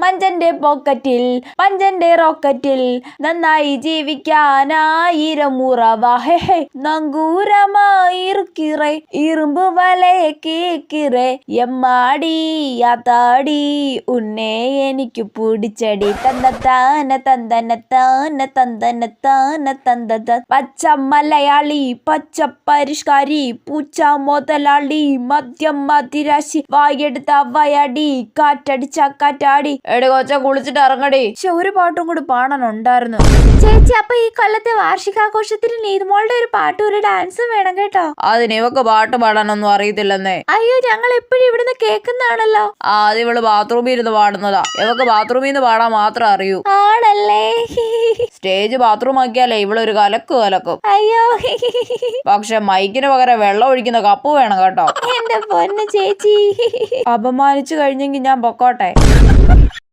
മഞ്ചന്റെ പോക്കറ്റിൽ പഞ്ചന്റെ റോക്കറ്റിൽ നന്നായി ജീവിക്കാനായിരം ഉറവ ഹെ നങ്കൂരമായിറുക്കിറേ ഇരുമ്പ് വലയെ കേക്കിറേ എമ്മാടി യാത്താടി ഉന്നേ എനിക്ക് പിടിച്ചടി തന്തത്താന തന്തന താന തന്തന താന തന്തത പച്ച മലയാളി പച്ച പരിഷ്കാരി പൂച്ച മുതലാളി മദ്യം മതിരാശി വായെടുത്ത വയാടി കാറ്റടിച്ച കാറ്റാടി എടെ കൊച്ച കുളിച്ചിട്ട് ഇറങ്ങടി. ഒരു പാട്ടും കൂടി പാടാനുണ്ടായിരുന്നു ചേച്ചി. അപ്പൊ ഈ കൊല്ലത്തെ വാർഷികാഘോഷത്തിന് നീതുമോളുടെ ഒരു പാട്ടും ഒരു ഡാൻസും വേണം കേട്ടോ. അതിന് ഇവക്ക് പാട്ട് പാടാനൊന്നും അറിയത്തില്ലെന്നേ. അയ്യോ ഞങ്ങൾ എപ്പോഴും ഇവിടുന്ന് കേൾക്കുന്നതാണല്ലോ. അത് ഇവള് ബാത്റൂമിൽ ഇരുന്ന് പാടുന്നതാ. ഇവക്ക് ബാത്റൂമിൽ നിന്ന് പാടാൻ മാത്രം അറിയൂ. ആണല്ലേ. സ്റ്റേജ് ബാത്റൂം ആക്കിയാലേ ഇവളൊരു കലക്കും. അയ്യോ പക്ഷെ മൈക്കിന് പകരം വെള്ളം ഒഴിക്കുന്ന കപ്പ് വേണം കേട്ടോ. എന്റെ പൊന്ന് ചേച്ചി. അപമാനിച്ചു കഴിഞ്ഞെങ്കിൽ ഞാൻ പൊക്കോട്ടെ.